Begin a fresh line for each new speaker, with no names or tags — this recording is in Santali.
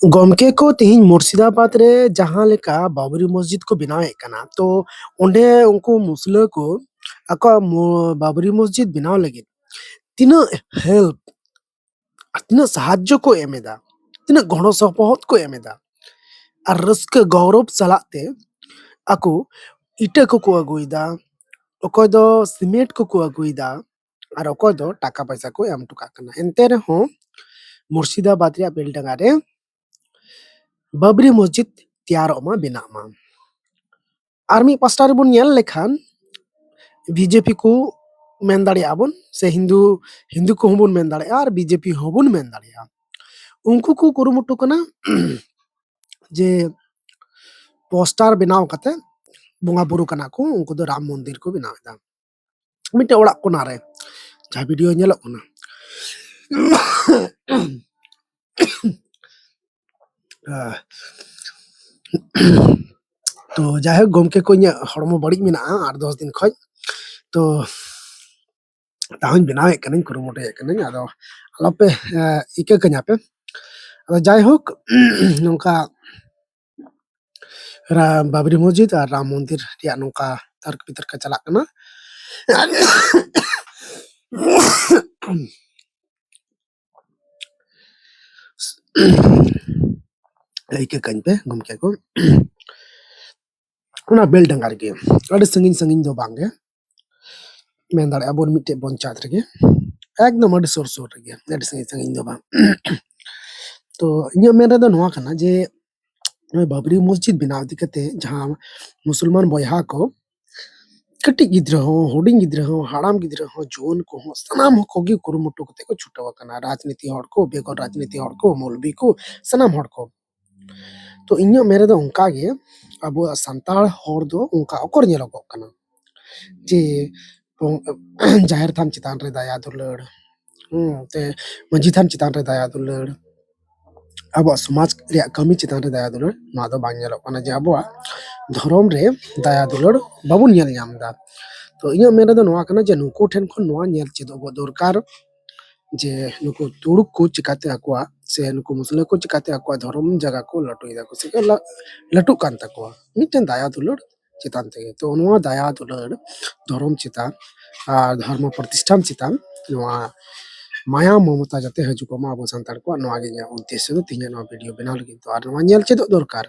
ᱜᱚᱢᱠᱮ ᱠᱚ ᱛᱤᱦᱤᱧ ᱢᱩᱨᱥᱤᱫᱟᱵᱟᱫᱽ ᱨᱮ ᱡᱟᱦᱟᱸ ᱞᱮᱠᱟ ᱵᱟᱵᱨᱤ ᱢᱚᱥᱡᱤᱫ ᱠᱚ ᱵᱮᱱᱟᱣᱮᱫ ᱠᱟᱱᱟ, ᱛᱚ ᱚᱸᱰᱮ ᱩᱱᱠᱩ ᱢᱩᱥᱞᱟᱹ ᱠᱚ ᱟᱠᱚᱣᱟᱜ ᱵᱟᱵᱨᱤ ᱢᱚᱥᱡᱤᱫ ᱵᱮᱱᱟᱣ ᱞᱟᱹᱜᱤᱫ ᱛᱤᱱᱟᱹᱜ ᱦᱮᱞᱯ ᱟᱨ ᱛᱤᱱᱟᱹᱜ ᱥᱟᱦᱟᱡᱽᱡᱚ ᱠᱚ ᱮᱢ ᱮᱫᱟ, ᱛᱤᱱᱟᱹᱜ ᱜᱚᱲᱚ ᱥᱚᱯᱚᱦᱚᱫ ᱠᱚ ᱮᱢ ᱮᱫᱟ ᱟᱨ ᱨᱟᱹᱥᱠᱟᱹ ᱜᱚᱨᱚᱵ ᱥᱟᱞᱟᱜ ᱛᱮ ᱟᱠᱚ ᱤᱴᱟᱹ ᱠᱚᱠᱚ ᱟᱹᱜᱩᱭᱮᱫᱟ, ᱚᱠᱚᱭ ᱫᱚ ᱥᱤᱢᱮᱱᱴ ᱠᱚᱠᱚ ᱟᱹᱜᱩᱭᱮᱫᱟ ᱟᱨ ᱚᱠᱚᱭ ᱫᱚ ᱴᱟᱠᱟ ᱯᱚᱭᱥᱟ ᱠᱚ ᱮᱢ ᱦᱚᱴᱚ ᱠᱟᱜ ᱠᱟᱱᱟ᱾ ᱮᱱᱛᱮ ᱨᱮᱦᱚᱸ ᱢᱩᱨᱥᱤᱫᱟᱵᱟᱫᱽ ᱨᱮᱭᱟᱜ ᱵᱮᱞᱰᱟᱸᱜᱟ ᱨᱮ ᱵᱟᱵᱨᱤ ᱢᱚᱥᱡᱤᱫ ᱛᱮᱭᱟᱨᱚᱜ ᱢᱟ, ᱵᱮᱱᱟᱜ ᱢᱟ᱾ ᱟᱨ ᱢᱤᱫ ᱯᱟᱥᱴᱟ ᱨᱮᱵᱚᱱ ᱧᱮᱞ ᱞᱮᱠᱷᱟᱱ ᱵᱤᱡᱮᱯᱤ ᱠᱚ ᱢᱮᱱ ᱫᱟᱲᱮᱭᱟᱜᱼᱟ ᱵᱚᱱ, ᱥᱮ ᱦᱤᱱᱫᱩ ᱠᱚᱦᱚᱸ ᱵᱚᱱ ᱢᱮᱱ ᱫᱟᱲᱮᱭᱟᱜᱼᱟ ᱟᱨ ᱵᱤᱡᱮᱯᱤ ᱦᱚᱸᱵᱚᱱ ᱢᱮᱱ ᱫᱟᱲᱮᱭᱟᱜᱼᱟ᱾ ᱩᱱᱠᱩ ᱠᱚ ᱠᱩᱨᱩᱢᱩᱴᱩ ᱠᱟᱱᱟ ᱡᱮ ᱯᱳᱥᱴᱟᱨ ᱵᱮᱱᱟᱣ ᱠᱟᱛᱮ ᱵᱚᱸᱜᱟ ᱵᱩᱨᱩ ᱠᱟᱱᱟ ᱠᱚ, ᱩᱱᱠᱩ ᱫᱚ ᱨᱟᱢ ᱢᱚᱱᱫᱤᱨ ᱠᱚ ᱵᱮᱱᱟᱣ ᱮᱫᱟ ᱢᱤᱫᱴᱮᱡ ᱚᱲᱟᱜ ᱠᱚᱱᱟ ᱨᱮ, ᱡᱟᱦᱟᱸ ᱵᱷᱤᱰᱤᱭᱳ ᱧᱮᱞᱚᱜ ᱠᱟᱱᱟ᱾ ᱛᱚ ᱡᱟᱭᱦᱳᱠ ᱜᱚᱢᱠᱮ ko ᱤᱧᱟᱹᱜ ᱦᱚᱲᱢᱚ ᱵᱟᱹᱲᱤᱡ ᱢᱮᱱᱟᱜᱼᱟ 8-10 ᱫᱤᱱ ᱠᱷᱚᱡ, ᱛᱚ ᱛᱟᱦᱩᱧ ᱵᱮᱱᱟᱣᱮᱫ ᱠᱟᱹᱱᱟᱹᱧ, ᱠᱩᱨᱩᱢᱩᱴᱩᱭᱮᱫ ᱠᱟᱹᱱᱟᱹᱧ, ᱟᱫᱚ ᱟᱞᱚᱯᱮ ᱤᱠᱟᱹ ᱠᱟᱹᱧᱟ ᱯᱮ᱾ ᱟᱫᱚ ᱡᱟᱭᱦᱳᱠ ᱱᱚᱝᱠᱟ ᱵᱟᱵᱨᱤ মসজিদ আর রাম মন্দির ᱨᱮᱭᱟᱜ ᱱᱚᱝᱠᱟ তর্ক বিতর্ক চালাক কানা। ᱤᱠᱟᱹ ᱠᱟᱹᱧ ᱯᱮ ᱜᱚᱢᱠᱮ ᱠᱚ, ᱚᱱᱟ ᱵᱮᱞᱰᱟᱸᱜᱟ ᱨᱮᱜᱮ, ᱟᱹᱰᱤ ᱥᱟᱺᱜᱤᱧ ᱥᱟᱺᱜᱤᱧ ᱫᱚ ᱵᱟᱝᱜᱮ, ᱢᱮᱱ ᱫᱟᱲᱮᱭᱟᱜᱼᱟ ᱵᱚᱱ ᱢᱤᱫᱴᱮᱡ ᱯᱚᱧᱪᱟᱭᱮᱛ ᱨᱮᱜᱮ, ᱮᱠᱫᱚᱢ ᱟᱹᱰᱤ ᱥᱩᱨ ᱥᱩᱨ ᱨᱮᱜᱮ, ᱟᱹᱰᱤ ᱥᱟᱺᱜᱤᱧ ᱥᱟᱺᱜᱤᱧ ᱫᱚ ᱵᱟᱝ᱾ ᱛᱚ ᱤᱧᱟᱹᱜ ᱢᱮᱱ ᱨᱮᱫᱚ ᱱᱚᱣᱟ ᱠᱟᱱᱟ ᱡᱮ ᱵᱟᱵᱨᱤ ᱢᱚᱥᱡᱤᱫ ᱵᱮᱱᱟᱣ ᱤᱫᱤ ᱠᱟᱛᱮ ᱡᱟᱦᱟᱸ ᱢᱩᱥᱚᱞমান ᱵᱚᱭᱦᱟ ko ᱠᱟᱹᱴᱤᱡ ᱜᱤᱫᱽᱨᱟᱹ ᱦᱚᱸ, ᱦᱩᱰᱤᱧ ᱜᱤᱫᱽᱨᱟᱹ ᱦᱚᱸ, ᱦᱟᱲᱟᱢ ᱜᱤᱫᱽᱨᱟᱹ ᱦᱚᱸ, ᱡᱩᱣᱟᱹᱱ ᱠᱚᱦᱚᱸ, ᱥᱟᱱᱟᱢ ᱠᱚᱜᱮ ᱠᱩᱨᱩᱢᱩᱴᱩ ᱠᱟᱛᱮ ᱠᱚ ᱪᱷᱩᱴᱟᱹᱣ ᱟᱠᱟᱱᱟ, ᱨᱟᱡᱽᱱᱤᱛᱤ ᱦᱚᱲ ᱠᱚ, ᱵᱮᱜᱚᱨ ᱨᱟᱡᱽᱱᱤᱛᱤ ᱦᱚᱲ ᱠᱚ, ᱢᱚᱞᱵᱤ ᱠᱚ, ᱥᱟᱱᱟᱢ ᱦᱚᱲ ᱠᱚ᱾ ᱛᱚ ᱤᱧᱟᱹᱜ ᱢᱮᱱ ᱨᱮᱫᱚ ᱚᱱᱠᱟ ᱜᱮ ᱟᱵᱚᱣᱟᱜ ᱥᱟᱱᱛᱟᱲ ᱦᱚᱲ ᱫᱚ ᱚᱱᱠᱟ ᱚᱠᱚᱨ ᱧᱮᱞᱚᱜᱚᱜ ᱠᱟᱱᱟ ᱡᱮ ᱡᱟᱦᱮᱨ ᱛᱷᱟᱱ ᱪᱮᱛᱟᱱ ᱨᱮ ᱫᱟᱭᱟ ᱫᱩᱞᱟᱹᱲ, ᱛᱮ ᱢᱟᱹᱡᱷᱤ ᱛᱷᱟᱱ ᱪᱮᱛᱟᱱ ᱨᱮ ᱫᱟᱭᱟ ᱫᱩᱞᱟᱹᱲ, ᱟᱵᱚᱣᱟᱜ ᱥᱚᱢᱟᱡᱽ ᱨᱮᱭᱟᱜ ᱠᱟᱹᱢᱤ ᱪᱮᱛᱟᱱ ᱨᱮ ᱫᱟᱭᱟ ᱫᱩᱞᱟᱹᱲ, ᱱᱚᱣᱟ ᱫᱚ ᱵᱟᱝ ᱧᱮᱞᱚᱜ ᱠᱟᱱᱟ ᱡᱮ ᱟᱵᱚᱣᱟᱜ ᱫᱷᱚᱨᱚᱢ ᱨᱮ ᱫᱟᱭᱟ ᱫᱩᱞᱟᱹᱲ ᱵᱟᱵᱚᱱ ᱧᱮᱞ ᱧᱟᱢ ᱮᱫᱟ᱾ ᱛᱚ ᱤᱧᱟᱹᱜ ᱢᱮᱱ ᱨᱮᱫᱚ ᱱᱚᱣᱟ ᱠᱟᱱᱟ ᱡᱮ ᱱᱩᱠᱩ ᱴᱷᱮᱱ ᱠᱷᱚᱱ ᱱᱚᱣᱟ ᱧᱮᱞ ᱪᱮᱫᱚᱜ ᱫᱚᱨᱠᱟর ᱡᱮ ᱱᱩᱠᱩ ᱛᱩᱲᱩᱠ ko ᱪᱤᱠᱟᱹᱛᱮ ᱟᱠᱚᱣᱟᱜ, ᱥᱮ ᱱᱩᱠᱩ ᱢᱩᱥᱞᱟᱹ ko ᱪᱤᱠᱟᱹᱛᱮ ᱟᱠᱚᱣᱟᱜ ᱫᱷᱚᱨᱚᱢ ᱡᱟᱭᱜᱟ ᱠᱚ ᱞᱟᱹᱴᱩᱭᱮᱫᱟ ᱠᱚ, ᱥᱮ ᱞᱟᱹᱴᱩᱜ ᱠᱟᱱ ᱛᱟᱠᱚᱣᱟ ᱢᱤᱫᱴᱮᱱ ᱫᱟᱭᱟ ᱫᱩᱞᱟᱹᱲ ᱪᱮᱛᱟᱱ ᱛᱮᱜᱮ᱾ ᱛᱚ ᱱᱚᱣᱟ ᱫᱟᱭᱟ ᱫᱩᱞᱟᱹᱲ ᱫᱷᱚᱨᱚᱢ ᱪᱮᱛᱟᱱ ᱟᱨ ᱫᱷᱚᱨᱢᱚ ᱯᱨᱚᱛᱤᱥᱴᱷᱟᱱ ᱪᱮᱛᱟᱱ ᱱᱚᱣᱟ ᱢᱟᱭᱟ ᱢᱚᱢᱚᱛᱟ ᱡᱟᱛᱮ ᱦᱤᱡᱩᱜ ᱢᱟ ᱟᱵᱚ ᱥᱟᱱᱛᱟᱲ ᱠᱚᱣᱟᱜ, ᱱᱚᱣᱟ ᱜᱮ ᱤᱧᱟᱹᱜ ᱩᱫᱽᱫᱮᱥᱥᱚ ᱫᱚ ᱛᱤᱦᱤᱧᱟᱜ ᱱᱚᱣᱟ ᱵᱷᱤᱰᱤᱭᱳ ᱵᱮᱱᱟᱣ ᱞᱟᱹᱜᱤᱫ ᱫᱚ, ᱟᱨ ᱱᱚᱣᱟ ᱧᱮᱞ ᱪᱮᱫᱚᱜ ᱫᱚᱨᱠᱟর।